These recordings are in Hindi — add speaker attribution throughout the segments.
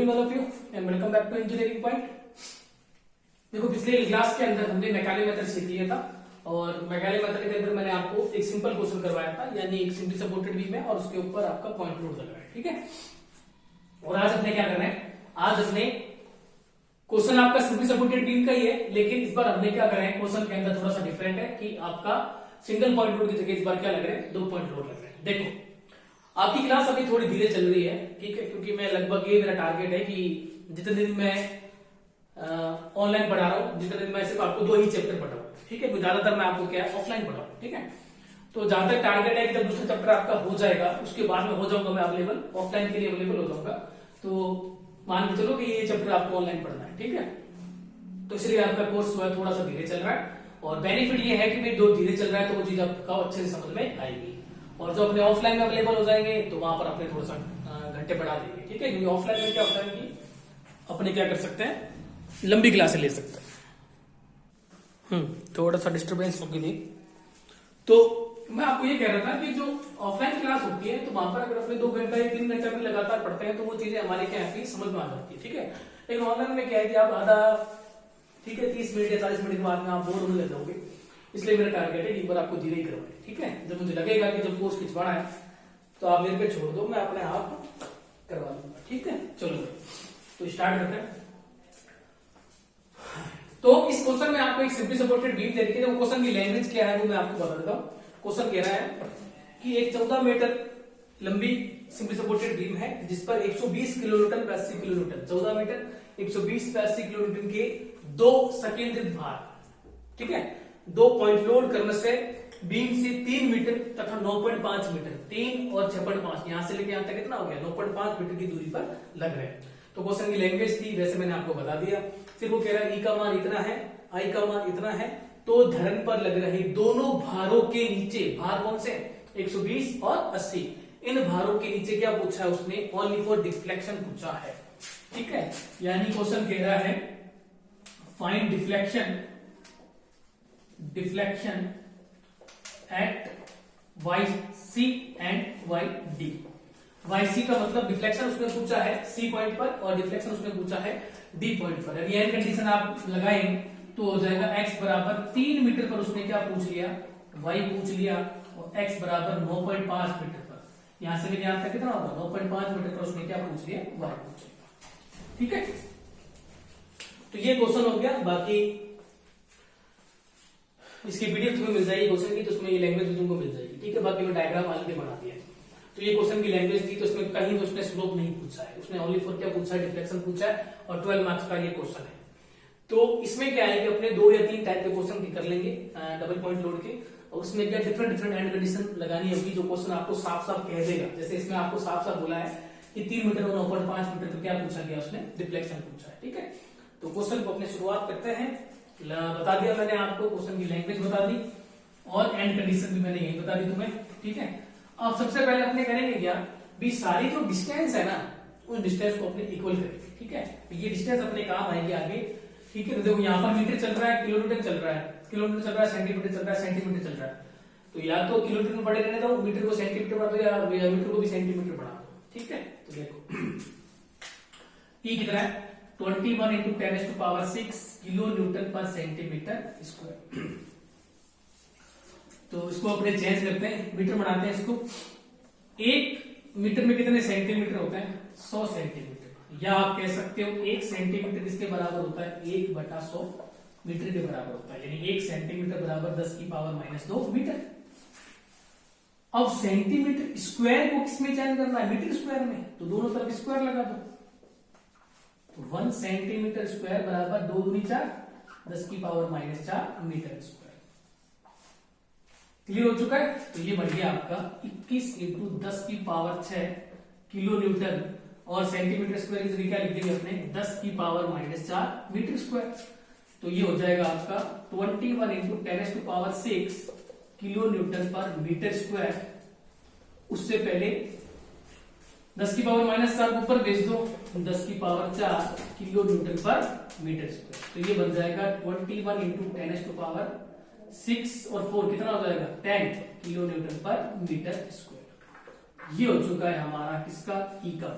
Speaker 1: Evening all of you and welcome back to engineering point. देखो पिछले क्लास के अंदर हमने मैकेले मेथड सीख लिया था और मैकेले मेथड के अंदर मैंने आपको एक सिंपल क्वेश्चन करवाया था, यानी एक सिंपली सपोर्टेड बीम है और उसके ऊपर आपका पॉइंट लोड लग रहा है, ठीक है। और आज अपने क्या करना है, आज अपने क्वेश्चन आपका सिंपली सपोर्टेड बीम का ही है, लेकिन इस बार हमने क्या करा है, क्वेश्चन के अंदर थोड़ा सा डिफरेंट है कि आपका सिंगल पॉइंट लोड की जगह इस बार क्या लग रहा है, 2 पॉइंट लोड लग रहे हैं। देखो आपकी क्लास अभी थोड़ी धीरे चल रही है, ठीक है, क्योंकि मैं लगभग ये मेरा टारगेट है कि जितने दिन मैं ऑनलाइन पढ़ा रहा हूँ, जितने दिन मैं सिर्फ आपको 2 ही चैप्टर पढ़ाऊँ, ठीक है, ज्यादातर मैं आपको क्या है ऑफलाइन पढ़ाऊँ, ठीक है। तो जहां तक टारगेट है कि जब दूसरा चैप्टर आपका हो जाएगा उसके बाद में हो जाऊंगा मैं अवेलेबल, ऑफलाइन के लिए अवेलेबल हो जाऊंगा। तो मान के चलो कि ये चैप्टर आपको ऑनलाइन पढ़ना है, ठीक है। तो इसलिए आपका कोर्स जो है थोड़ा सा धीरे चल रहा है और बेनिफिट ये है कि भाई 2 धीरे चल रहा है तो वो चीज आपका अच्छे से समझ में आएगी। और जो अपने ऑफलाइन में अवेलेबल हो जाएंगे तो वहां पर अपने थोड़ा सा घंटे बढ़ा देंगे, ठीक है, क्योंकि ऑफलाइन में क्या होता है कि अपने क्या कर सकते हैं, लंबी क्लासें ले सकते हैं। थोड़ा सा डिस्टर्बेंस होगी थी। तो मैं आपको ये कह रहा था कि जो ऑफलाइन क्लास होती है तो वहां पर अगर अपने 2 घंटा या 3 घंटा भी लगातार पढ़ते हैं तो वो चीजें हमारे क्या है समझ में आ जाती है, ठीक है। लेकिन ऑनलाइन में क्या है कि आप आधा, ठीक है, 30 मिनट या 40 मिनट के बाद में आप बोर होने लग जाओगे। इसलिए मेरा टारगेट है कि एक बार आपको धीरे ही करवाए, ठीक है। जब मुझे लगेगा कि जब कोर्स खिंचवाना है तो आप मेरे पे छोड़ दो, मैं अपने आप करवा दूंगा, ठीक है। चलो तो स्टार्ट करते हैं। तो इस क्वेश्चन में आपको एक सिंपली सपोर्टेड बीम दे रखी है। क्वेश्चन की लैंग्वेज क्या है वो मैं आपको बता देता हूँ। क्वेश्चन कह रहा है कि एक 14 मीटर लंबी सिंपली सपोर्टेड बीम है जिस पर 120 किलोन्यूटन पर 80 किलोन्यूटन, 14 मीटर 120 पर 80 किलोन्यूटन के 2 संकेंद्रित भार, ठीक है, 2 पॉइंट लोड करने से बीम से 3 मीटर तथा 9.5 मीटर, 3 और 6.5 यहां से लेके यहां तक कितना हो गया, 9.5 मीटर की दूरी पर लग रहे हैं। तो क्वेश्चन की लैंग्वेज थी वैसे मैंने आपको बता दिया। फिर वो कह रहा है ई का मान इतना है, आई का मान इतना है, तो धरन पर लग रहे दोनों भारों के नीचे, भार कौन से 120 और 80, इन भारों के नीचे क्या पूछा है उसने, ओनली फॉर डिफ्लेक्शन पूछा है, ठीक है। यानी क्वेश्चन कह रहा है find deflection at y c and y d. Y c का मतलब डिफ्लेक्शन उसने पूछा है सी पॉइंट पर और डिफ्लेक्शन उसने पूछा है डी पॉइंट पर। यदि एन कंडीशन आप लगाएंगे तो हो जाएगा x बराबर 3 मीटर पर उसने क्या पूछ लिया, y पूछ लिया, और x बराबर 9.5 मीटर पर, यहां से लेके यहां तक कितना होगा 9.5 मीटर पर उसने क्या पूछ लिया, y पूछ लिया, ठीक है। तो ये क्वेश्चन हो गया। बाकी इसकी पीडीएफ तुम्हें मिल जाएगी क्वेश्चन की, तो उसमें ये लैंग्वेज भी तुमको मिल जाएगी, ठीक है। बाकी मैं डायग्राम आगे बना दिया है। तो ये क्वेश्चन की लैंग्वेज थी, तो इसमें कहीं तो उसने स्लोप नहीं पूछा है, उसने ओनली फॉर क्या पूछा है, डिफ्लेक्शन पूछा है और 12 मार्क्स का ये क्वेश्चन है। तो इसमें क्या है कि अपने 2 या 3 टाइप के क्वेश्चन कर लेंगे डबल पॉइंट लोड के, और उसमें क्या डिफरेंट एंड कंडीशन लगानी होगी जो क्वेश्चन आपको साफ साफ कह देगा। जैसे इसमें आपको साफ साफ बोला है कि 3 मीटर और 9.5 मीटर पर क्या पूछा गया, उसने डिफ्लेक्शन पूछा है, ठीक है। तो क्वेश्चन को अपने शुरुआत करते हैं। बता दिया मैंने आपको, क्वेश्चन की लैंग्वेज बता दी और एंड कंडीशन भी मैंने यही बता दी तुम्हें, ठीक है। अब सबसे पहले अपने करेंगे क्या, भी सारी जो डिस्टेंस है ना उस डिस्टेंस को अपने इक्वल करेंगे, ठीक है। ये डिस्टेंस अपने काम आएगी आगे, ठीक है। तो देखो यहाँ पर मीटर चल रहा है, किलोमीटर चल रहा है, किलोमीटर चल रहा है, सेंटीमीटर चल रहा है, सेंटीमीटर चल रहा है। तो या तो किलोमीटर में बड़े रहने दो, मीटर को सेंटीमीटर बढ़ा दो, या मीटर को भी सेंटीमीटर बढ़ा दो, ठीक है। तो देखो ई कितना है 21 इंटू 10⁻⁶ किलो न्यूटन पर सेंटीमीटर स्क्वायर। तो इसको अपने चेंज करते हैं, मीटर बनाते हैं इसको। 1 मीटर में कितने सेंटीमीटर होते हैं, 100 सेंटीमीटर, या आप कह सकते हो 1 सेंटीमीटर किसके बराबर होता है, 1/100 मीटर के बराबर होता है, यानी 1 सेंटीमीटर बराबर 10⁻⁻2 मीटर। अब सेंटीमीटर स्क्वायर को किसमें चेंज करना है, मीटर स्क्वायर में, तो दोनों तरफ स्क्वायर लगा दो। तो 1 सेंटीमीटर स्क्वायर बराबर 2 दूनी 4, 10⁻⁻4 मीटर स्क्वायर। क्लियर हो चुका है। तो ये बढ़ गया आपका 21 इंटू 10⁻6 किलो न्यूटन, और सेंटीमीटर स्क्वायर की जगह क्या लिख देंगे अपने 10⁻⁻4 मीटर स्क्वायर। तो ये हो जाएगा आपका 21 इंटू 10⁻6 किलो न्यूटन पर मीटर स्क्वायर। उससे पहले 10⁻⁻4 ऊपर भेज दो, 10⁻4 किलो न्यूटन पर मीटर स्क्वायर। तो ये बन जाएगा 21 इंटू 10⁻6 और 4 कितना हो जाएगा 10 किलो न्यूटन पर मीटर स्क्वायर। ये हो चुका है हमारा किसका, ई का,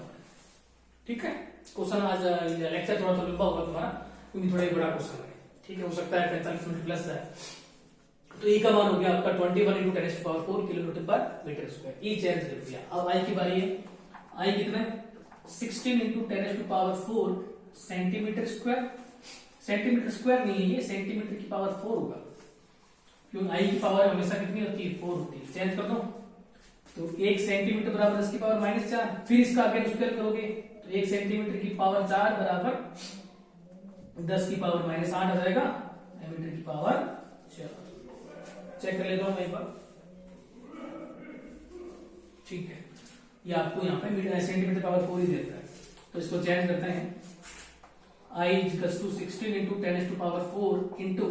Speaker 1: ठीक है। क्वेश्चन आज लेक्चर थोड़ा सा लंबा होगा तुम्हारा, क्योंकि थोड़ा ही बड़ा क्वेश्चन है, ठीक है, हो सकता है 45 मिनट प्लस जाए। तो ई का मान हो गया आपका 21 × 10⁴ किलोमीटर पर मीटर स्क्वायर, ई चेंज कर दिया। अब आई की बारी है, आई कितना है 16 × 10⁴ सेंटीमीटर स्क्वायर, सेंटीमीटर स्क्वायर नहीं है ये, सेंटीमीटर की पावर 4 होगा, क्योंकि आई की पावर हमेशा कितनी होती है 4 होती है। चेंज कर दो तो 1 सेंटीमीटर बराबर 10 की पावर -4, फिर इसका आगे स्क्वायर करोगे तो 1 सेंटीमीटर की पावर 4 बराबर 10 की पावर -8 आ जाएगा, मीटर की पावर 4। चेक कर लेता हूं मैं एक बार, ठीक है, ये आपको यहाँ पे सेंटीमीटर पावर 4 ही देता है, तो इसको चेंज करते हैं। I = 16 × 10⁴ इंटू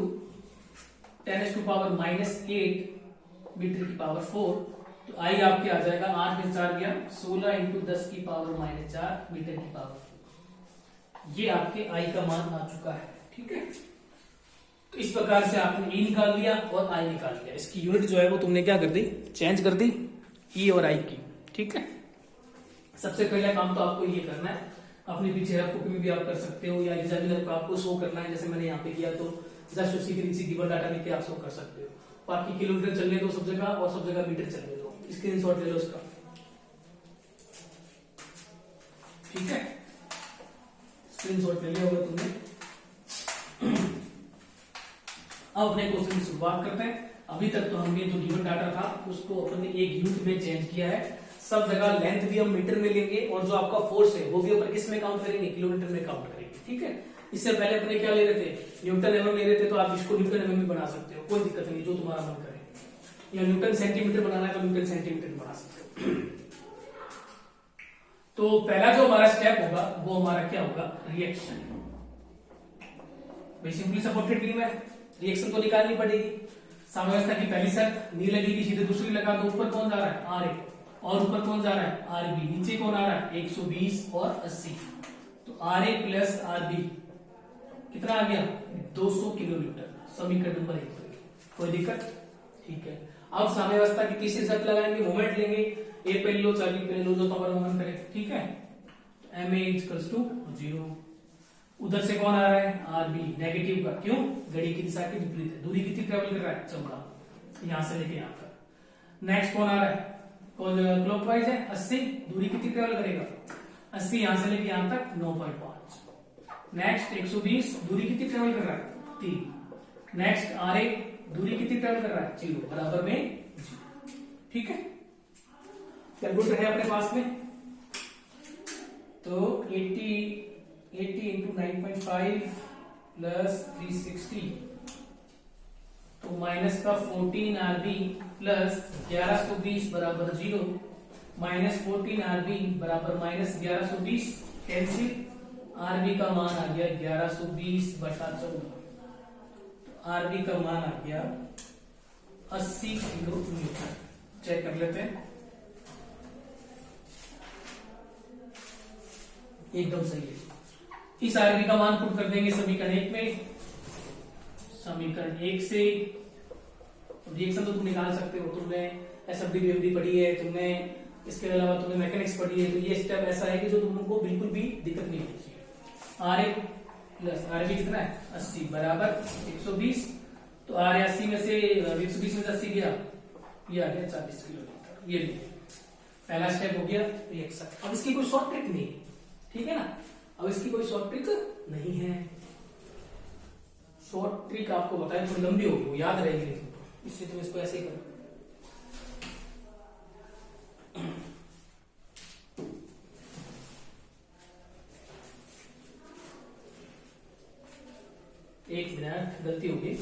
Speaker 1: 10⁻⁻8 मीटर की पावर 4, तो आई आपके आ जाएगा 8 में 4 गया 16 × 10 की पावर -4 मीटर की पावर 4। ये आपके आई का मान आ चुका है, ठीक है। तो इस प्रकार से आपने ई निकाल लिया और आई निकाल लिया, इसकी यूनिट जो है वो तुमने क्या कर दी, चेंज कर दी, ई और आई की, ठीक है। सबसे पहला काम तो आपको ये करना है, अपने पीछे रफ कॉपी में भी आप कर सकते हो, या एग्जामिनर को आपको शो करना है, जैसे मैंने यहाँ पे किया, तो जस्ट उसी के नीचे गिवन डाटा लिख के आप शो कर सकते हो। बाकी किलोमीटर चलने दो सब जगह, और सब जगह मीटर चलने दो, स्क्रीनशॉट ले लो इसका, ठीक है, स्क्रीनशॉट ले लिया होगा तुमने। अब अपने क्वेश्चन की शुरुआत करते हैं। अभी तक तो हमने जो गिवन डाटा था उसको अपने एक यूनिट में चेंज किया है, सब जगह लेंथ भी हम मीटर में लेंगे, और जो आपका फोर्स है वो भी अपन किस में काउंट करेंगे, किलोमीटर में काउंट करेंगे, ठीक है। इससे पहले अपने क्या ले रहे थे, न्यूटन एमएम ले रहे थे, तो आप इसको न्यूटन एमएम भी बना सकते हो, कोई दिक्कत नहीं, जो तुम्हारा मन करे। या न्यूटन सेंटीमीटर बनाना है तो न्यूटन सेंटीमीटर बना सकते हो। तो पहला जो हमारा स्टेप होगा वो हमारा क्या होगा, रिएक्शन। भाई सिंपली सपोर्टेड बीम है, रिएक्शन तो निकालनी पड़ेगी। साम्यावस्था की पहली शर्त नी लगेगी, सीधे दूसरी लगा दो। ऊपर कौन जा रहा है, आर ए, और ऊपर कौन जा रहा है, आर बी। नीचे कौन आ रहा है, 120 और 80, तो R A plus R B कितना आ गया, 200 किलोमीटर, समीकरण नंबर 1। कोई दिक्कत, ठीक है। अब साम्यावस्था की तीसरी शर्त लगाएंगे, मोमेंट लेंगे, ए पहले लो चार बी पहले लो, जो तुम्हारा मोमेंट करे, ठीक है। M A = 0। उधर से कौन आ रहा है, आर बी, नेगेटिव का, क्यों, घड़ी की दिशा के विपरीत है। दूरी कितनी ट्रेवल कर रहा है, 14, यहां से लेके यहां तक। नेक्स्ट कौन आ रहा है, कौन क्लॉकवाइज है, 80, दूरी कितनी ट्रेवल करेगा, 80, यहां से लेके यहां तक 9.5। नेक्स्ट 120, दूरी कितनी ट्रेवल कर रहा है, 3। नेक्स्ट आर ए, दूरी कितनी ट्रेवल कर रहा है, 0, बराबर में 0, ठीक है। कैलकुलेटर है अपने पास में, तो 80 × 9.5 + 360, तो माइनस का 14 आरबी प्लस 1120 बराबर 0, -14 आरबी बराबर -1120, कैंसिल, आरबी का मान आ गया 1120/14, आरबी का मान आ गया 80 किलोमीटर। चेक कर लेते हैं, एकदम सही है। इस आरबी का मान पुट कर देंगे समीकरण 1 में, समीकरण 1 से रिएक्शन तो तुम निकाल सकते हो, तुमने एसएफडी पढ़ी है, तुमने इसके अलावा तुमने मैकेनिक्स पढ़ी है, तो ये स्टेप ऐसा है कि जो तुमको बिल्कुल भी दिक्कत नहीं होनी चाहिए। आर ए प्लस आरबी कितना है, 80 बराबर 120, तो आर 80 में से 120 में से 80 गया, ये आ गया 40 किलोमीटर। ये पहला स्टेप हो गया रिएक्शन। अब इसकी कोई शॉर्ट ट्रिक नहीं, ठीक है ना, अब इसकी कोई शॉर्ट ट्रिक नहीं है। शॉर्ट ट्रिक आपको बताएं, थोड़ी लंबी होगी, वो याद रहेगी, लेकिन इससे तुम इसको ऐसे ही करो। एक मिनट, गलती होगी।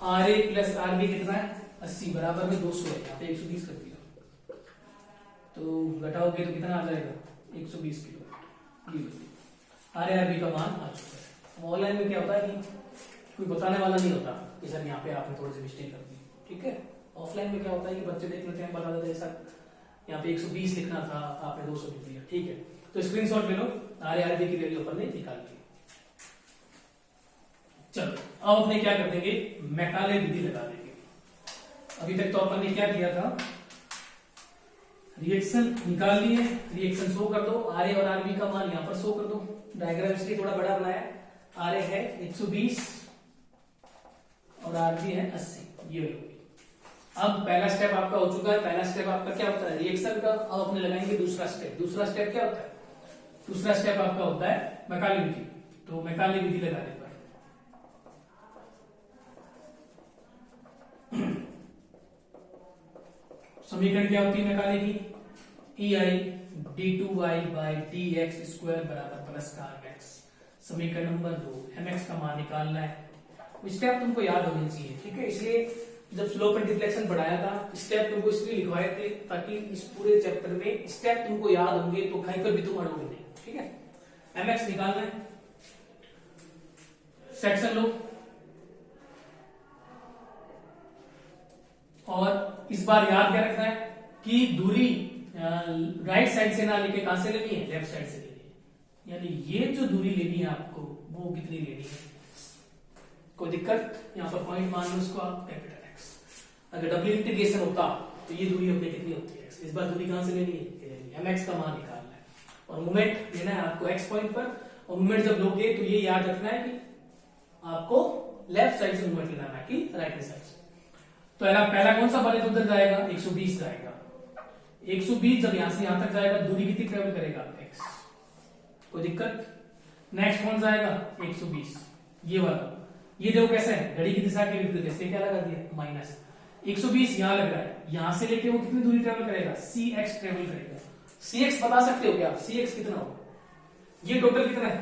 Speaker 1: R A plus R B कितना है, 80 बराबर में 200 है, यहाँ पे 120 कर दिया, तो घटाओगे तो कितना आ जाएगा, 120 kilo. R A R B का मान आ चुका है। ऑनलाइन में क्या होता है कि कोई बताने वाला नहीं होता कि सर यहाँ पे आपने थोड़ी सी मिस्टेक कर दी, ठीक है। ऑफलाइन में क्या होता है कि बच्चे देख लेते हैं, बता देते हैं सर यहाँ पे 120 लिखना था, आपने 200 लिख दिया, ठीक है। तो स्क्रीनशॉट ले लो, आर ए आर बी की वैल्यू अपन ने निकाल ली। चलो अब अपने क्या कर देंगे, मैकाले विधि लगा देंगे। अभी तक तो अपन ने क्या किया था, रिएक्शन निकाल लिए, रिएक्शन शो कर दो, आर ए और आर बी का मान यहां पर शो कर दो। डायग्राम इसलिए थोड़ा बड़ा बनाया, आर ए है 120 और आर बी है 80, ये लो। अब पहला स्टेप आपका हो चुका है। पहला स्टेप आपका क्या होता है, रिएक्शन का। अब अपने लगाएंगे दूसरा स्टेप। दूसरा स्टेप क्या होता है, दूसरा स्टेप आपका होता है मैकाले विधि। तो मैकाले विधि लगाने पर समीकरण क्या होती है मैकाले की, E I D two Y by D x square बराबर प्लस का एम एक्स। समीकरण नंबर 2, एम एक्स का मान निकालना है। स्टेप तुमको याद होनी चाहिए, ठीक है। इसलिए जब स्लोप एंड डिफ्लेक्शन पढ़ाया था, स्टेप तुमको इसलिए लिखवाए थे ताकि इस पूरे चैप्टर में स्टेप तुमको याद होंगे तो कहीं पर भी तुम अड़ोगे नहीं, ठीक है। एम एक्स निकालना है, सेक्शन लो और इस बार याद क्या रखना है कि दूरी राइट साइड से ना लेके कहां से लेनी है, लेफ्ट साइड से लेनी है। यानी ये जो दूरी लेनी है आपको वो कितनी लेनी है, कोई दिक्कत, यहां पर पॉइंट मान लो उसको आप कैपिटल एक्स। अगर डबल इंटीग्रेशन होता तो ये दूरी अपने कितनी होती है, इस बार दूरी कहां से लेनी है, एम एक्स का मान निकालना है और मोमेंट लेना है आपको एक्स पॉइंट पर। और मोमेंट जब लोगे तो ये याद रखना है कि आपको लेफ्ट साइड से मोमेंट लेना है कि राइट हैंड साइड से। तो पहला कौन सा बने तो उधर जाएगा, 120 जाएगा। 120 जब यहां से यहां तक जाएगा, दूरी कितनी ट्रेवल करेगा, x। कोई दिक्कत। नेक्स्ट कौन जाएगा, 120, ये वाला। ये देखो कैसे है, घड़ी की दिशा के विपरीत है, क्या लगा दिया, माइनस। 120 यहां लग रहा है, यहां से लेके वो कितनी दूरी ट्रेवल करेगा, cx ट्रेवल करेगा। cx बता सकते हो क्या आप, cx कितना होगा, ये टोटल कितना है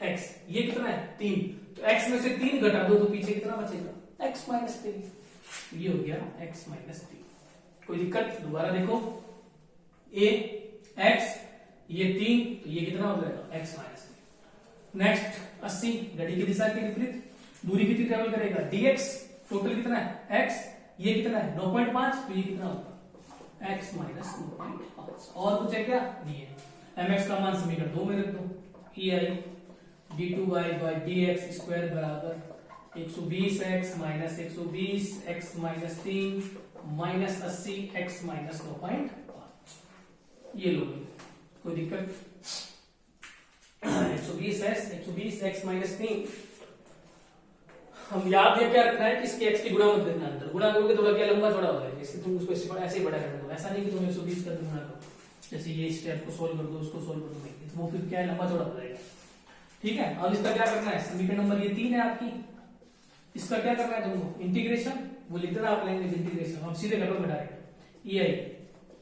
Speaker 1: x, ये कितना है 3, तो x में से 3 घटा दो तो पीछे कितना बचेगा, x माइनस 3। ये हो गया x माइनस 3। कोई दिक्कत, दोबारा देखो, a x, ये 3, तो ये कितना हो जाएगा x माइनस 3। नेक्स्ट 80, घड़ी की दिशा के विपरीत, दूरी कितनी ट्रेवल करेगा, dx, टोटल कितना है x, ये कितना है 9.5, तो ये कितना होगा x माइनस 9.5। और कुछ है क्या, नहीं है। mx का मान समीकरण 2 में रख दो, e I D two Y by D x square बराबर 120x minus 120 x minus 3 minus 80 x minus 9.5। ये लो, कोई दिक्कत। 120 x माइनस 3। हम याद ये क्या रखना है कि इसके x की गुणा मत करना, अंदर गुणा करोगे थोड़ा क्या लंबा थोड़ा हो जाएगा, इसलिए तुम उसको ऐसे ही बड़ा कर दो। ऐसा नहीं कि तुम 120 कर गुणा करो, जैसे ये स्टेप को सोल्व कर दो, उसको सोल्व कर दो, तो वो फिर क्या है, लंबा थोड़ा हो जाएगा, ठीक है। अब इसका क्या करना है, समीकरण नंबर ये 3 है आपकी, इसका क्या करना है तुमको, इंटीग्रेशन, वो लिखना आप लैंग्वेज इंटीग्रेशन। हम सीधे कर लो direct, E I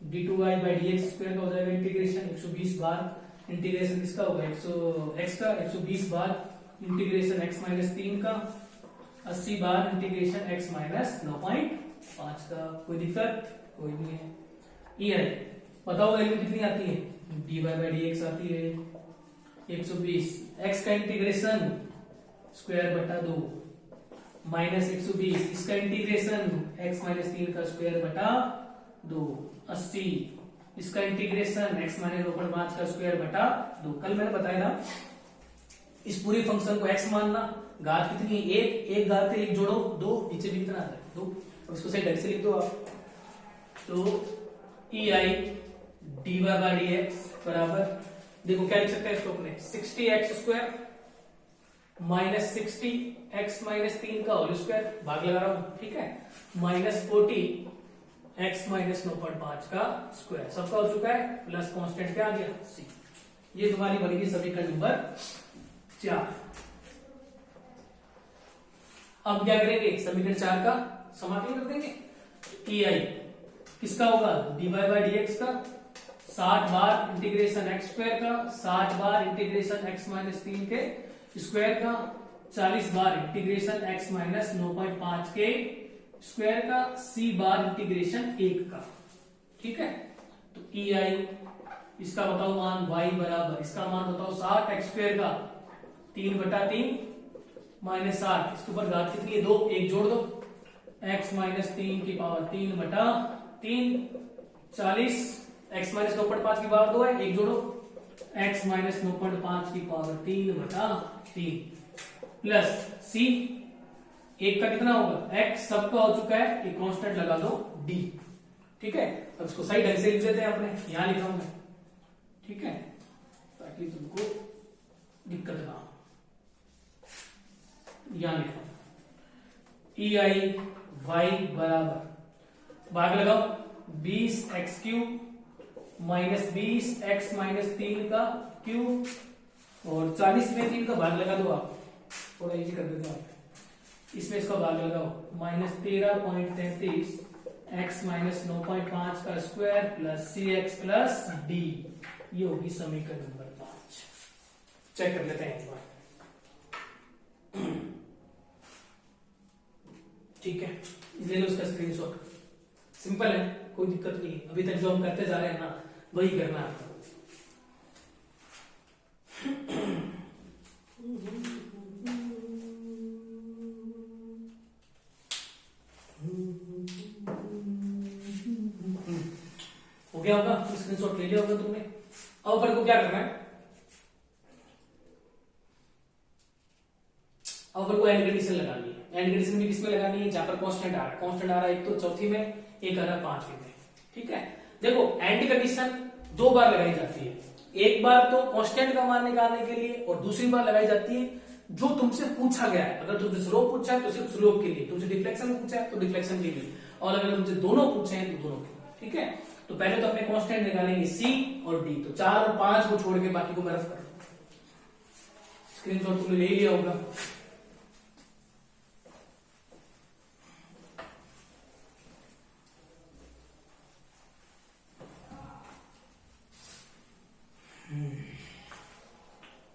Speaker 1: D two Y by D x square का हो जाएगा इंटीग्रेशन 120 बार इंटीग्रेशन किसका होगा, x का 120 बार इंटीग्रेशन x माइनस 3 का 80 बार इंटीग्रेशन x माइनस 9.5 का। कोई दिक्कत, कोई नहीं है। ई आई बताओ वैल्यू कितनी आती है, d Y by D x आती है 120, x का इंटीग्रेशन स्क्वायर बटा 2 माइनस 120, इसका इंटीग्रेशन x माइनस 3 का स्क्वायर बटा 2 80, इसका इंटीग्रेशन x माइनस 9.5 का स्क्वायर बटा 2। कल मैंने बताया था इस पूरे फंक्शन को x मानना, घात कितनी है, एक घात है, एक जोड़ो 2, नीचे भी कितना आता है 2, और इसको सही ढंग से लिख दो आप। तो E I D Y by D X बराबर, देखो क्या लिख सकते हैं इसको अपने, 60x square minus 60 x minus 3 का होल स्क्वायर, भाग लगा रहा हूं, ठीक है, माइनस 40 x माइनस 9.5 का स्क्वायर। सबका हो चुका है, प्लस कांस्टेंट क्या आ गया, c। ये तुम्हारी बनेगी समीकरण नंबर 4। अब क्या करेंगे, समीकरण 4 का समाकलन कर देंगे। ई आई किसका होगा, d Y by D x का 60 बार इंटीग्रेशन x स्क्वायर का, 60 बार इंटीग्रेशन x माइनस 3 के स्क्वायर का, 40 बार इंटीग्रेशन x माइनस 9.5 के स्क्वायर का, c बार इंटीग्रेशन 1 का, ठीक है। तो ई आई इसका बताओ मान y बराबर, इसका मान बताओ 60 x स्क्वायर का 3 बटा 3 माइनस 60, इसके ऊपर घात कितनी है 2, एक जोड़ दो, x माइनस 3 की पावर 3 बटा 3 40, x माइनस 9.5 की पावर 2 है, एक जोड़ो, x माइनस 9.5 की पावर 3 बटा 3 प्लस c, एक का कितना होगा x, सबका हो चुका है, एक कांस्टेंट लगा दो d, ठीक है, अब इसको सही ढंग से लिख देते हैं अपने, यहां लिखा हूं मैं, ठीक है, ताकि तुमको दिक्कत ना हो। यहां लिखा ई आई वाई बराबर भाग लगाओ 20x³ माइनस 20x-3 का क्यूब और 40 में 3 का भाग लगा दो आप, थोड़ा इजी कर देते हो आप, इसमें इसका भाग लगाओ -13.33 x-9.5 का square plus cx plus d, ये होगी समीकरण नंबर 5। चेक कर लेते हैं एक बार, ठीक है, ले लो उसका स्क्रीनशॉट, सिंपल है, कोई दिक्कत नहीं है, अभी तक जो हम करते जा रहे हैं ना वही करना है आपको। हो गया होगा, स्क्रीनशॉट ले लिया होगा तुमने। अब अपन को क्या करना है, अब अपन को एंड कंडीशन लगानी है। एंड कंडीशन भी किसमें लगानी है, जहां पर कांस्टेंट आ रहा है, कांस्टेंट आ रहा है एक तो चौथी में, एक आ रहा है पांचवी में, ठीक है। देखो एंड कंडीशन दो बार लगाई जाती है, एक बार तो कांस्टेंट का मान निकालने के लिए और दूसरी बार लगाई जाती है जो तुमसे पूछा गया है। अगर तुमसे स्लोप पूछा है तो सिर्फ स्लोप के लिए, तुमसे डिफ्लेक्शन पूछा है तो डिफ्लेक्शन के लिए, और अगर तुमसे दोनों पूछे हैं तो दोनों के लिए, ठीक है। तो पहले तो अपने कांस्टेंट निकालेंगे C और D, तो 4 और 5 को छोड़ के बाकी को मैं रफ कर दूं। स्क्रीनशॉट तुमने ले लिया होगा,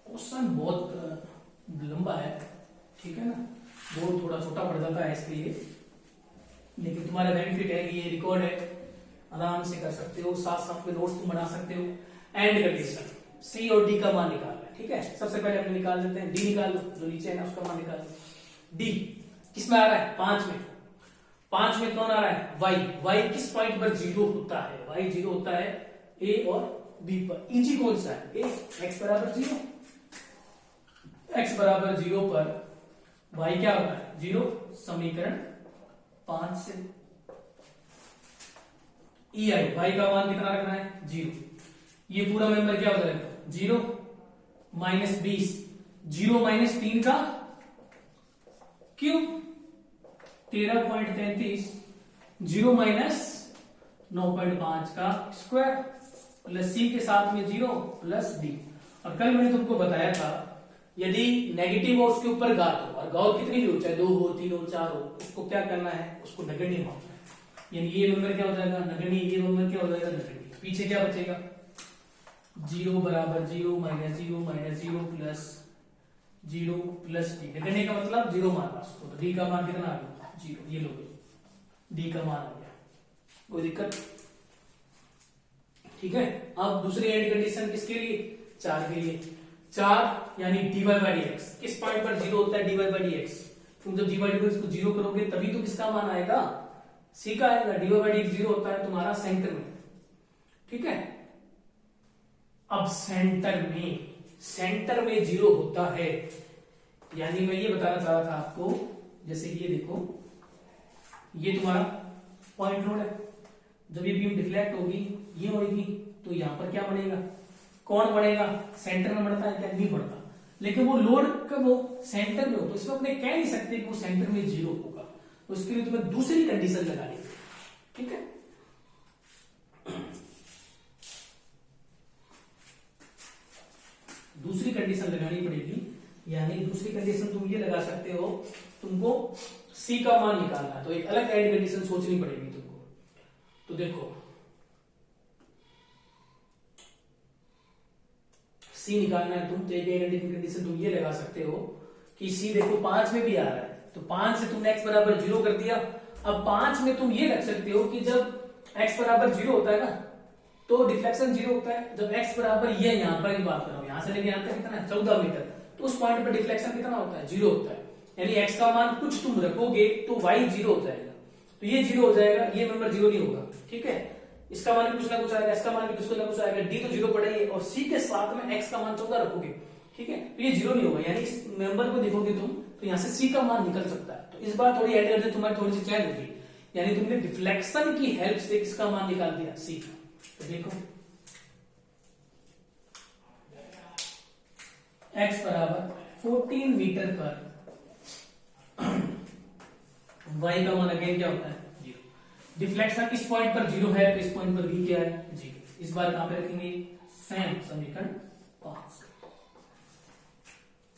Speaker 1: क्वेश्चन बहुत लंबा है, ठीक है ना, बहुत थोड़ा छोटा पड़ जाता है इसलिए, लेकिन तुम्हारा बेनिफिट है कि ये रिकॉर्ड है, आराम से कर सकते हो, साथ साथ में नोट्स तुम बना सकते हो। एंड कंडीशन सी और डी का मान निकालना है, ठीक है। सबसे पहले अपने निकाल देते हैं, डी निकाल लो, जो नीचे है ना उसका मान निकाल लो। डी किसमें आ रहा है, 5 में, 5 में कौन आ रहा है, वाई, वाई किस पॉइंट पर 0 होता है, वाई 0 होता है ए और बी पर। इजी कौन सा है, ए, एक्स बराबर 0, एक्स बराबर 0 पर वाई क्या होता है 0, समीकरण 5 से ई आई, वाई का मान कितना रखना है 0, ये पूरा मेंबर क्या हो जाएगा 0 माइनस 20, 0 माइनस 3 का क्यूब 13.33, 0 माइनस 9.5 का स्क्वायर प्लस सी के साथ में 0 प्लस डी। और कल मैंने तुमको बताया था यदि नेगेटिव हो उसके ऊपर घात हो, और घात कितनी भी हो, चाहे 2 हो 3 हो 4 हो, उसको क्या करना है, उसको नगण्य मानना है। यानी ये नंबर क्या हो जाएगा नगण्य, ये नंबर क्या हो जाएगा नगण्य। पीछे क्या बचेगा 0 बराबर 0 minus 0 minus 0 plus 0 plus D. नगण्य का मतलब 0 मानना उसको, तो डी का मान कितना आ गया 0, ये लो डी का मान आ गया, कोई दिक्कत, ठीक है। अब दूसरी एंड कंडीशन किसके लिए, 4 के लिए, 4 यानी dy बाई डी एक्स, किस पॉइंट पर 0 होता है dy बाई डी एक्स, तुम जब dy बाई डी एक्स को 0 करोगे तभी तो किसका मान आएगा, c का आएगा। dy बाई डी एक्स 0 होता है तुम्हारा सेंटर में, ठीक है। अब सेंटर में 0 होता है, यानी मैं ये बताना चाह रहा था आपको, जैसे ये देखो ये तुम्हारा पॉइंट नोड है, जब ये बीम डिफ्लेक्ट होगी ये होगी तो यहां पर क्या बनेगा, कौन बढ़ेगा, सेंटर में बढ़ता है क्या, नहीं बढ़ता, लेकिन वो लोड कब वो सेंटर में हो, तो इसमें अपने कह नहीं सकते कि वो सेंटर में 0 होगा, तो इसके लिए तुम्हें दूसरी कंडीशन लगानी है, ठीक है। दूसरी कंडीशन लगानी पड़ेगी, यानी दूसरी कंडीशन तुम ये लगा सकते हो, तुमको सी का मान निकालना है तो एक अलग एंड कंडीशन सोचनी पड़ेगी तुमको। तो देखो सी निकालना है तुम, तो एक एंड कंडीशन तुम ये लगा सकते हो कि सी देखो 5 में भी आ रहा है, तो 5 से तुमने x बराबर 0 कर दिया। अब 5 में तुम ये रख सकते हो कि जब x बराबर 0 होता है ना तो डिफ्लेक्शन 0 होता है, जब x बराबर ये यहां पर की बात कर रहा हूं, यहां से लेके यहां तक कितना है 14 मीटर, तो उस पॉइंट पर डिफ्लेक्शन कितना होता है 0 होता है, यानी x का मान कुछ तुम रखोगे तो y 0 हो जाएगा, तो ये 0 हो जाएगा, ये मेंबर 0 नहीं होगा, ठीक है। इसका मान भी कुछ ना कुछ आएगा, इसका मान भी कुछ ना कुछ आएगा, d तो 0 पड़ेगी और c के साथ में x का मान 14 रखोगे, ठीक है, तो ये 0 नहीं होगा, यानी इस मेंबर को देखोगे तुम तो यहां से c का मान निकल सकता है। तो इस बार थोड़ी एंड तुम्हारी थोड़ी सी चेंज होगी, यानी तुमने डिफ्लेक्शन की हेल्प से किसका मान निकाल दिया, सी का। तो देखो x बराबर 14 मीटर पर y का मान अगेन क्या होता है, 0। डिफ्लेक्शन इस पॉइंट पर 0 है, तो इस पॉइंट पर v क्या है, 0। इस बार कहां पे रखेंगे, सेम समीकरण 5।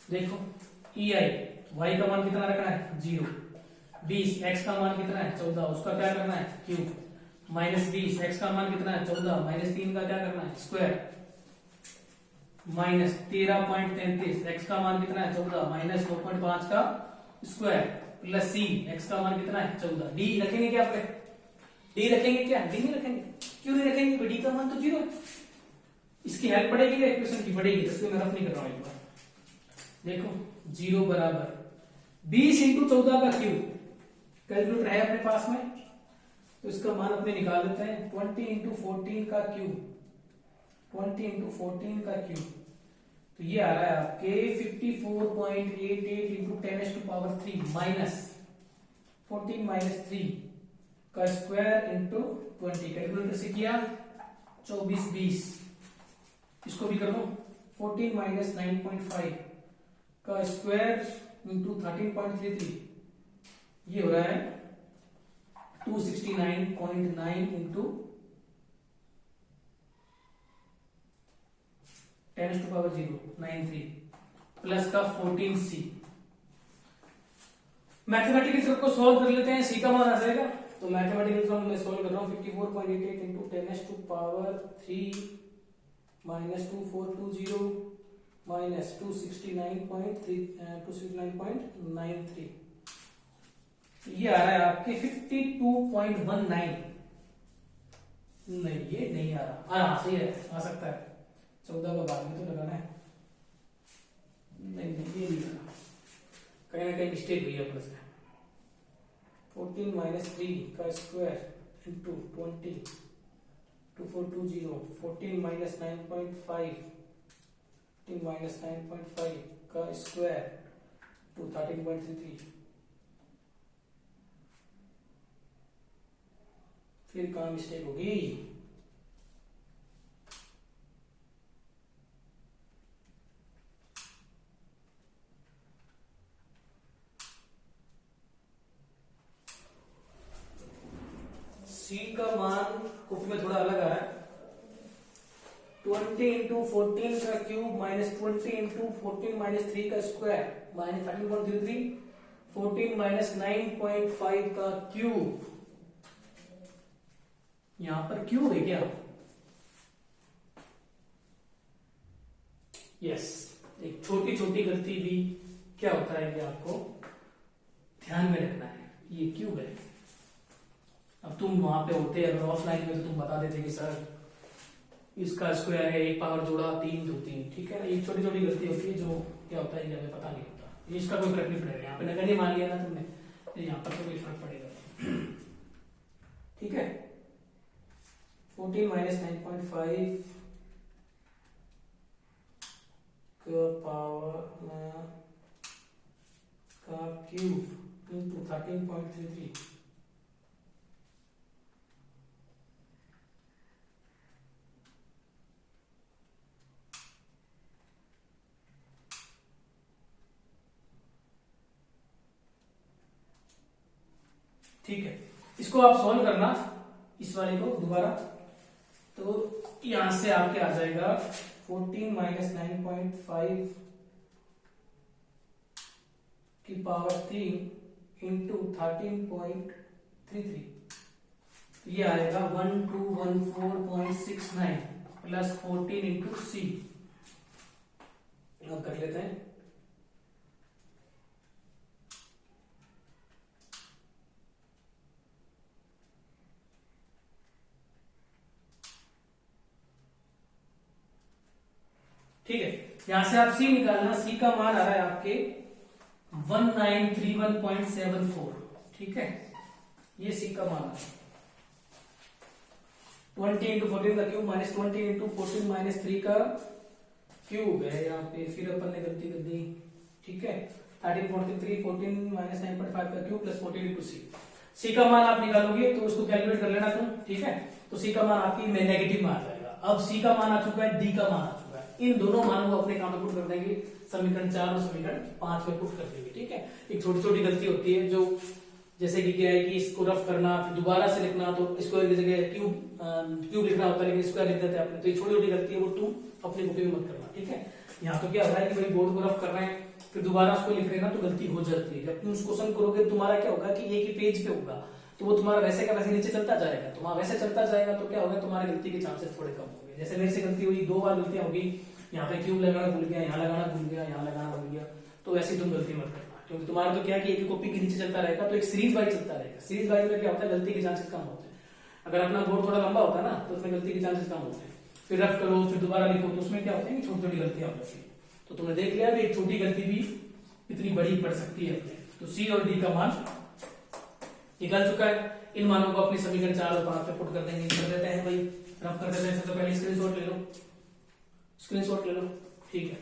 Speaker 1: देखो EI y का मान कितना रखना है, 0। 20 x का मान कितना है, 14, उसका क्या करना है, क्यूब। माइनस 20 x का मान कितना है, 14, माइनस 3 का क्या करना है, स्क्वायर। माइनस 13.33 x का मान कितना है, 14, माइनस 2.5 का स्क्वायर, प्लस सी x का मान कितना है, 14। डी रखेंगे क्या, पे डी रखेंगे क्या, डी नहीं रखेंगे, क्यों नहीं रखेंगे, तो डी का मान तो 0 है। इसकी हेल्प पड़ेगी या इक्वेशन की पड़ेगी, तो इसलिए मैं रफ नहीं कर रहा हूं एक बार। देखो 0 बराबर 20 इंटू 14 का क्यूब, कैलकुलेटर है अपने पास में, तो इसका मान अपने निकाल देते हैं। 20 इंटू 14 का क्यूब, 20 इंटू 14 का क्यूब, तो ये आ रहा है आपके 54.88 इंटू 10⁻³ माइनस 14 माइनस 3 का स्क्वायर इंटू 20। कैलकुलेटर से किया 24 20, इसको भी कर दो 14 माइनस 9.5 का स्क्वायर इंटू 13.33, ये हो रहा है 269.9 इंटू 10⁻093 प्लस का 14c। मैथमेटिकल सब को सॉल्व कर लेते हैं, सी का मान आ जाएगा। तो मैथमेटिकल सम मैं सॉल्व कर रहा हूं, 54.88 इंटू 10⁻³ माइनस 2420 माइनस 269.93, ये आ रहा है आपके 52.19। नहीं ये नहीं आ रहा, हाँ सही है, आ सकता है, 14 का बाद में तो लगाना है। नहीं ये नहीं आ रहा, कहीं ना कहीं मिस्टेक हुई है प्लस में। 14 माइनस 3 का स्क्वायर इंटू 20 2420, 14 माइनस 9.5, 14 माइनस 9.5 का स्क्वायर टू 13.33। फिर कहाँ मिस्टेक होगी, सी का मान कॉपी में थोड़ा अलग आ रहा है। 20 इंटू 14 का क्यूब माइनस 20 इंटू 14 माइनस 3 का स्क्वायर माइनस 13.33, 14 माइनस 9.5 का क्यूब, यहां पर क्यूब है क्या, यस। एक छोटी छोटी गलती भी क्या होता है कि आपको ध्यान में रखना है, ये क्यूब है। अब तुम वहां पे होते अगर ऑफलाइन में तो तुम बता देते कि सर इसका स्क्वायर है, एक पावर जोड़ा 3 तो 3, ठीक है ना। ये छोटी छोटी गलती होती है जो क्या होता है कि हमें पता नहीं होता, इसका कोई फर्क नहीं पड़ेगा। यहाँ पे नगण्य मान लिया ना तुमने, तो यहाँ पर तो कोई फर्क पड़ेगा, ठीक है। 14 माइनस 9.5 का पावर का क्यूब इंटू 13.33, ठीक है। इसको आप सॉल्व करना, इस वाले को दोबारा, तो यहां से आपके आ जाएगा 14 माइनस 9.5 की पावर 3 इंटू 13.33, ये आएगा 1214.69 प्लस 14 इंटू सी। अब कर लेते हैं, ठीक है। यहां से आप सी निकालना, सी का मान आ रहा है आपके 1931.74, ठीक है। ये सी का मान है 20 इंटू 14 का क्यूब माइनस 20 इंटू 14 माइनस 3 का क्यूब है यहाँ पे, फिर अपन ने गलती कर दी, ठीक है। 13.43 14 माइनस 9.5 का क्यूब प्लस 14 इंटू सी। सी का मान आप निकालोगे तो उसको कैलकुलेट कर लेना तुम, ठीक है। तो सी का मान आपकी में नेगेटिव में आ जाएगा। अब सी का मान आ चुका है, डी का मान आ चुका है, इन दोनों मानों को अपने काम में पुट कर देंगे, समीकरण 4 और समीकरण 5 में पुट कर देंगे, ठीक है। एक छोटी छोटी गलती होती है जो, जैसे कि क्या है कि इसको रफ करना फिर दोबारा से लिखना, तो स्क्वायर की जगह क्यूब लिखना होता है लेकिन स्क्वायर लिख देते हैं अपने, तो ये छोटी छोटी गलती है वो तुम अपनी कॉपी में मत करना, ठीक है। यहाँ तो क्या हो रहा है कि भाई बोर्ड को रफ कर रहे हैं फिर दोबारा उसको लिख रहे हैं ना, तो गलती हो जाती है। जब तुम उस क्वेश्चन करोगे तुम्हारा क्या होगा कि एक ही पेज पे होगा, तो वो तुम्हारा वैसे का वैसे नीचे चलता जाएगा, तुम्हारा वैसे चलता जाएगा, तो क्या होगा तुम्हारे गलती के चांसेस थोड़े कम होंगे। जैसे मेरे से गलती हुई, 2 बार गलतियां होगी, यहाँ पे क्यूब लगाना भूल गया, यहाँ लगाना भूल गया, यहाँ लगाना भूल गया, तो वैसे तुम गलती मत करना, क्योंकि तुम्हारा तो क्या है कि एक कॉपी के नीचे चलता रहेगा, तो एक सीरीज वाइज चलता रहेगा। सीरीज वाइज में क्या होता है, गलती के चांसेस कम होते हैं। अगर अपना बोर्ड थोड़ा लंबा होता है ना, तो उसमें गलती के चांसेस कम होते हैं। फिर रफ करो फिर दोबारा लिखो, तो उसमें क्या होता है कि छोटी छोटी गलतियां हो जाती है। तो तुमने देख लिया एक छोटी गलती भी इतनी बड़ी पड़ सकती है अपने। तो सी और डी का मान निकल चुका है। इन मानों को अपने समीकरण 4 और 5 पे पुट कर देंगे, कर देते हैं भाई, रफ कर देते हैं। सबसे पहले स्क्रीनशॉट ले लो, स्क्रीनशॉट ले लो, ठीक है।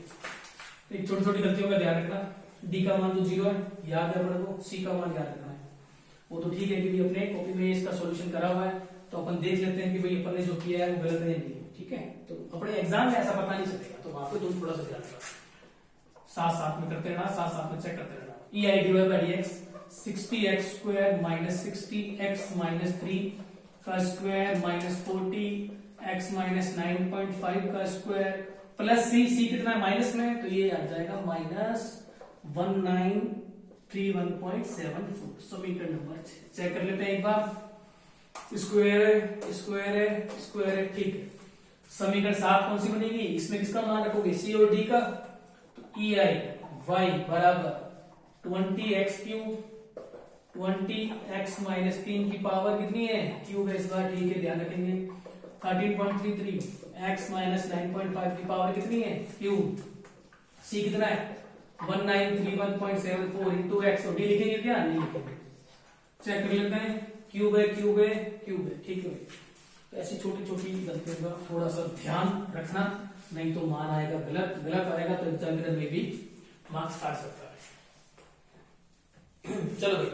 Speaker 1: एक छोटी छोटी गलतियों का ध्यान रखना। डी का मान जो 0 है याद है अपने को, सी का मान याद रखना है। वो तो ठीक है कि अपने कॉपी में इसका सॉल्यूशन करा हुआ है, तो अपन देख लेते हैं कि भाई अपन ने जो किया है वो गलत है नहीं, ठीक है। तो अपने एग्जाम में ऐसा पता नहीं चलेगा, तो वहां पे तुम थोड़ा सा ध्यान रखना, साथ साथ में करते रहना, साथ साथ में चेक करते रहना। E I divide by D X 60x square minus 60x minus 3 का स्क्वायर माइनस 40x माइनस 9.5 का स्क्वायर प्लस सी कितना है माइनस में, तो ये आ जाएगा माइनस 1931.74। समीकरण नंबर 6 चेक कर लेते हैं एक बार। स्क्वायर है स्क्वायर है स्क्वायर है, ठीक है। समीकरण 7 कौन सी बनेगी, इसमें किसका मान रखोगे, सी और डी का। तो ई आई वाई बराबर 20x क्यूब 20x माइनस 3 की पावर कितनी है, क्यूब है इस बार, ठीक है ध्यान रखेंगे। 13.33 x माइनस 9.5 की पावर कितनी है, क्यूब। सी कितना है 1931.74 इंटू एक्स, और डी लिखेंगे क्या, नहीं लिखेंगे। चेक कर लेते हैं, क्यूब है क्यूब है क्यूब है, ठीक है। तो ऐसी छोटी छोटी गलतियों का थोड़ा सा ध्यान रखना, नहीं तो मान आएगा गलत, गलत आएगा तो एग्जामिनर में भी मार्क्स काट सकता है। चलो भाई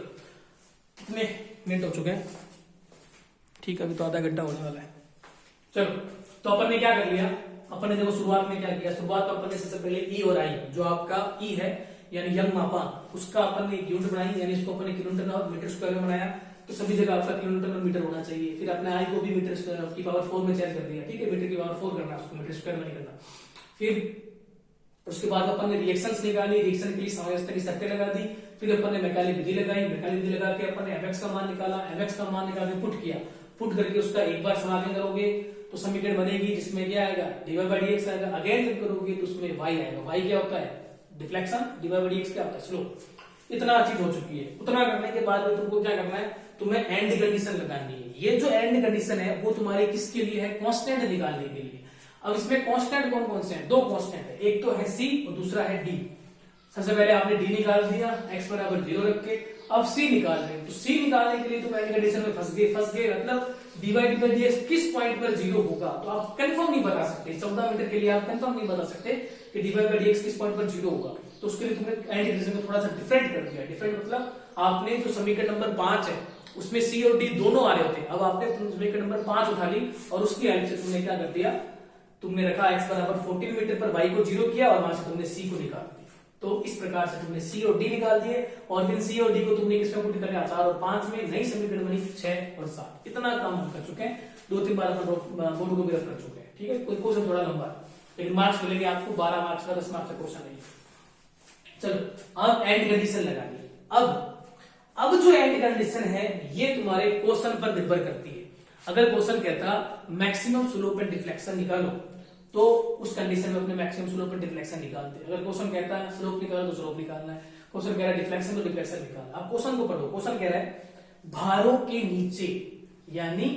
Speaker 1: कितने मिनट हो चुके हैं, ठीक है, अभी तो आधा घंटा होने वाला है। चलो तो अपन ने क्या कर लिया, अपन ने देखो शुरुआत में क्या किया, शुरुआत में अपन ने सबसे पहले ई और आई, जो आपका ई है यानी यंग मापा, उसका अपन ने एक यूनिट बनाई, यानी इसको अपन ने किलोमीटर और मीटर स्क्वायर में बनाया। तो सभी जगह आपका किलोमीटर और मीटर होना चाहिए। फिर अपने आई को भी मीटर की पावर 4 में चेंज कर दिया, ठीक है, मीटर की पावर 4 करना, उसको मीटर स्क्वायर में नहीं करना। फिर उसके बाद अपन ने रिएक्शंस निकाली, रिएक्शन के लिए साम्यावस्था की शर्तें लगा दी। फिर अपन ने मैकेनिकल विधि लगाई, मैकेनिकल विधि लगा के अपन ने एफएक्स का मान निकाला, एफएक्स का मान निकाल के पुट किया, पुट करके उसका एक बार समाकलन करोगे तो समीकरण बनेगी जिसमें क्या आएगा, dy बाई dx आएगा। अगेन जब करोगे तो उसमें y आएगा। y क्या होता है, डिफ्लेक्शन, dy बाई dx क्या होता है, स्लोप। इतना चीज हो चुकी है। उतना करने के बाद में तुमको क्या करना है, तुम्हें एंड कंडीशन लगानी है। ये जो एंड कंडीशन है वो तुम्हारे किसके लिए है, कांस्टेंट निकालने के लिए। अब इसमें कांस्टेंट कौन कौन से हैं, दो कांस्टेंट है, एक तो है c और दूसरा है d। सबसे पहले आपने d निकाल दिया x बराबर 0 रख के, अब c निकाल रहे हैं। तो c निकालने के लिए तुम एंड कंडीशन में फंस गए मतलब dy बाई dx किस पॉइंट पर 0 होगा, तो आप कंफर्म नहीं बता सकते। 14 मीटर के लिए आप कंफर्म नहीं बता सकते कि dy बाई dx किस पॉइंट पर 0 होगा। तो उसके लिए तुमने एंड कंडीशन को थोड़ा सा डिफरेंट कर दिया। डिफरेंट मतलब आपने जो समीकरण नंबर 5 है उसमें c और d दोनों आ रहे होते हैं, अब आपने समीकरण नंबर 5 उठा ली और उसकी हेल्प से तुमने क्या कर दिया, तुमने रखा x बराबर 14 मीटर पर, y को 0 किया और वहां से तुमने c को निकाल दिया। तो इस प्रकार से तुमने c और d निकाल दिए और फिर c और d को तुमने किसमें पुट कर लिया, 4 और 5 में। नई समीकरण बनी 6 और 7। इतना काम हम कर चुके हैं, 2-3 बार अपन बोर्ड को भी रख चुके हैं, ठीक है। कोई क्वेश्चन थोड़ा लंबा है लेकिन मार्क्स मिलेंगे आपको 12 मार्क्स का, 10 मार्क्स का क्वेश्चन नहीं। चलो अब एंड कंडीशन लगा दी। अब जो एंड कंडीशन है ये तुम्हारे क्वेश्चन पर निर्भर करती है। अगर क्वेश्चन कहता मैक्सिमम स्लोप एंड डिफ्लेक्शन निकालो तो उस कंडीशन में अपने मैक्सिमम स्लोप एंड डिफ्लेक्शन निकालते हैं। अगर क्वेश्चन कहता है स्लोप निकालो तो स्लोप निकालना है, क्वेश्चन कह रहा है डिफ्लेक्शन तो डिफ्लेक्शन निकालना। अब क्वेश्चन को पढ़ो, क्वेश्चन कह रहा है भारों के नीचे, यानी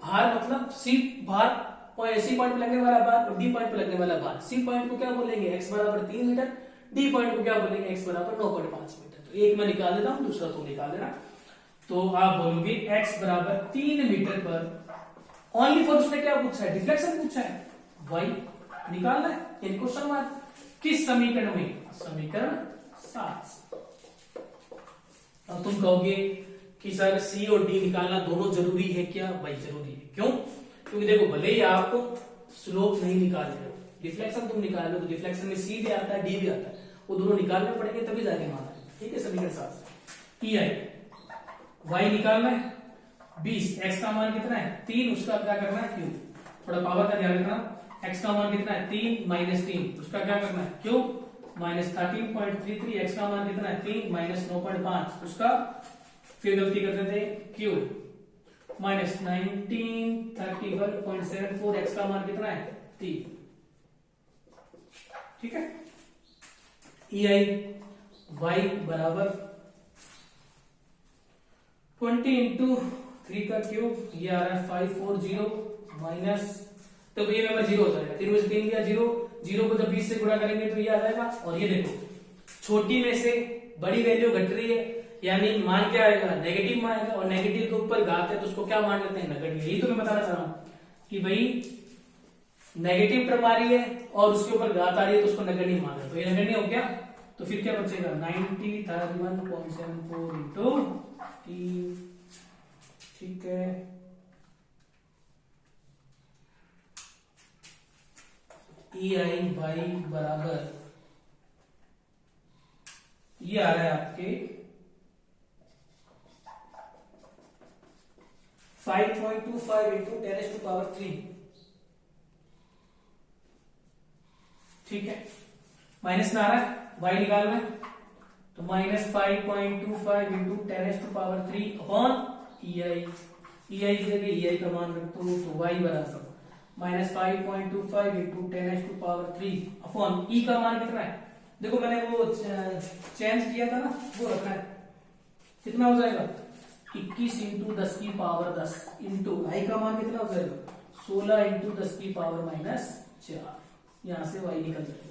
Speaker 1: भार मतलब सी भार सी पॉइंट पर लगने वाला भार और डी पॉइंट पर लगने वाला भार। सी पॉइंट को क्या बोलेंगे, एक्स बराबर 3 मीटर, डी पॉइंट को क्या बोलेंगे, एक्स बराबर 9.5 मीटर। तो एक मैं निकाल देता हूं, दूसरा तुम निकाल देना। तो आप बोलोगे एक्स बराबर 3 मीटर पर ओनली फॉर, उसने क्या पूछा है, डिफ्लेक्शन पूछा है, y निकालना है, यानी क्वेश्चन मार्क। किस समीकरण में, समीकरण 7। अब तुम कहोगे कि सर सी और डी निकालना दोनों जरूरी है क्या? भाई जरूरी है। क्यों? क्योंकि देखो भले ही आप स्लोप नहीं निकाल रहे हो, डिफ्लेक्शन तुम निकाल रहे हो, तो डिफ्लेक्शन में सी भी आता है डी भी आता है, वो दोनों निकालने पड़ेंगे तभी जाके मान आएगा। ठीक है सभी के साथ। ई आई वाई निकालना है 20, एक्स का मान कितना है 3, उसका क्या करना है क्यूब। थोड़ा पावर का ध्यान रखना, एक्स का मान कितना है 3 माइनस 3, उसका क्या करना है क्यूब, माइनस 13.33, एक्स का मान कितना है 3 माइनस 9.5, उसका फिर गलती करते थे क्यूब, माइनस 1931.74, एक्स का मान कितना है 3। ठीक है। ई आई वाई बराबर 20 इंटू 3 का क्यूब, ये आ रहा है 540 माइनस, तो ये नंबर 0 हो जाएगा, 3 में से 3 गया 0, 0 को जब 20 से गुणा करेंगे तो ये आ जाएगा। और ये देखो छोटी में से बड़ी वैल्यू घट रही है, यानी मान क्या आएगा नेगेटिव मान आएगा, और नेगेटिव के ऊपर घात है तो उसको क्या मान लेते हैं नगण्य। यही तो मैं बताना चाह रहा हूं कि भाई नेगेटिव टर्म आ रही है और उसके ऊपर घात आ रही है तो उसको नगण्य मान है, तो ये नगण्य हो गया। तो फिर क्या बचेगा 9031.74 इंटू टी। ठीक है, ई आई वाई बराबर ये आ रहा है आपके 5.25 इंटू 10⁻³ ठीक है, माइनस में आ रहा है वाई निकालना है, तो माइनस 5.25 इंटू 10⁻³ अपॉन ई आई की जगह ई आई का मान रख दो, तो वाई बराबर माइनस 5.25 इंटू 10⁻³ अपॉन ई का मान कितना है, देखो मैंने वो चेंज किया था ना, वो रखना है, कितना हो जाएगा 21 इंटू 10⁻10 इंटू आई का मान कितना हो जाएगा 16 इंटू 10⁻⁻4, यहां से वाई निकल जाएगा।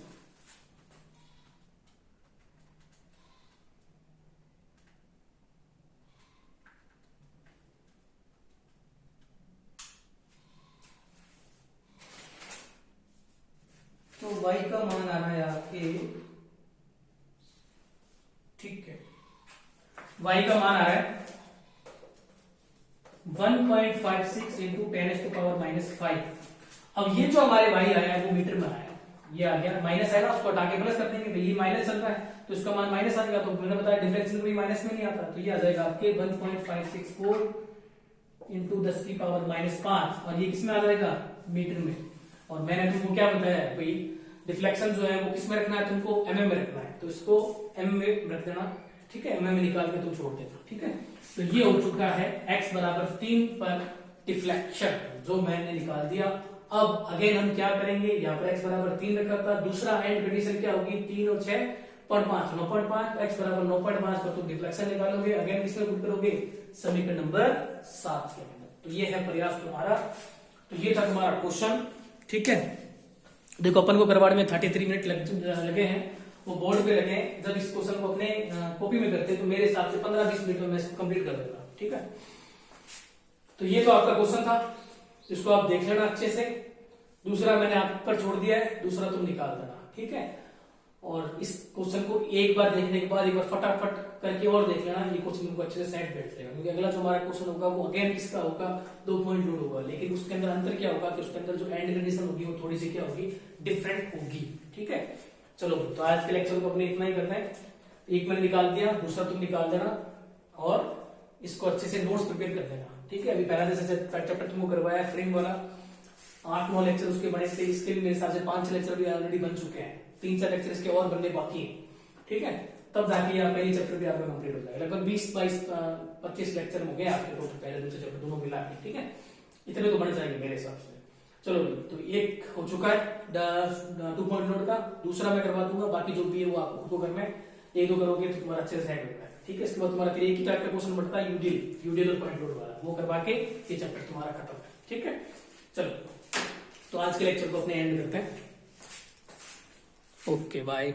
Speaker 1: तो y का मान आ रहा है आपके, ठीक है, y का मान आ रहा है 1.56 इंटू 10⁻⁻5। अब ये जो हमारे y आया है वो मीटर में आया है, ये आ गया, माइनस आएगा उसको हटा के प्लस कर देंगे, ये माइनस चल रहा है तो इसका मान माइनस आ गया, तो मैंने बताया डिफरेंशियल भी माइनस में नहीं आता, तो ये आ जाएगा आपके 1.564 इंटू 10⁻⁻5, और ये किसमें आ जाएगा मीटर में। और मैंने तुमको क्या बताया भाई डिफ्लेक्शन जो है वो किस में रखना है, तुमको mm में रखना है, तो इसको m में रख देना। ठीक है, mm में निकाल के तुम छोड़ देना। ठीक है, तो ये हो चुका है x बराबर 3 पर डिफ्लेक्शन जो मैंने निकाल दिया। अब अगेन हम क्या करेंगे, यहाँ पर x बराबर 3 रखा था, दूसरा एंड कंडीशन क्या होगी 3 और 6 9.5, x बराबर 9.5 पर तुम डिफ्लेक्शन निकालोगे, अगेन किसमें पुट करोगे समीकरण नंबर 7 के अंदर। तो ये है प्रयास तुम्हारा, तो ये था तुम्हारा क्वेश्चन। ठीक है, देखो अपन को करवाने में 33 मिनट लगे हैं, वो बोर्ड पे लगे हैं, जब इस क्वेश्चन को अपने कॉपी में करते हैं तो मेरे हिसाब से 15-20 मिनट में मैं इसको कंप्लीट कर देता। ठीक है, तो ये तो आपका क्वेश्चन था, इसको आप देख लेना अच्छे से, दूसरा मैंने आप पर छोड़ दिया है, दूसरा तुम निकाल देना। ठीक है, और इस क्वेश्चन को एक बार देखने के बाद एक बार फटाफट करके और देख लेना, ये क्वेश्चन तुमको अच्छे से सेट बैठ जाएगा, क्योंकि अगला जो हमारा क्वेश्चन होगा वो अगेन किसका होगा 2 पॉइंट लोड होगा, लेकिन उसके अंदर अंतर क्या होगा कि उसके अंदर जो एंड कंडीशन होगी वो थोड़ी सी क्या होगी डिफरेंट होगी। ठीक है, चलो तो आज के लेक्चर को अपने इतना ही करते हैं, एक मैंने निकाल दिया, दूसरा तुम निकाल देना और इसको अच्छे से नोट्स प्रिपेयर कर देना। ठीक है, अभी पहला जैसे चैप्टर तुमको करवाया फ्रेम वाला 8-9 लेक्चर उसके बने थे, इसके भी मेरे हिसाब से 5 लेक्चर भी ऑलरेडी बन चुके हैं, 3-4 लेक्चर इसके और बनने बाकी है। ठीक है, तब जाके आपका ये चैप्टर भी आपका कंप्लीट हो जाएगा, लगभग 20-22-25 लेक्चर हो गए आपके टोटल पहले दूसरे चैप्टर दोनों मिला के। ठीक है, इतने तो बन जाएंगे मेरे हिसाब से। चलो तो एक हो चुका है 2 पॉइंट नोट का, दूसरा मैं करवा दूंगा, बाकी जो भी है वो आपको खुद को करना है, 1-2 करोगे तो तुम्हारा अच्छे से सेट होगा। ठीक है, इसके बाद तुम्हारा फिर एक ही टाइप का क्वेश्चन बढ़ता है यूडियल और पॉइंट नोट वाला, वो करवा के ये चैप्टर तुम्हारा खत्म है। ठीक है, चलो तो आज के लेक्चर को अपने एंड करते हैं। Okay bye.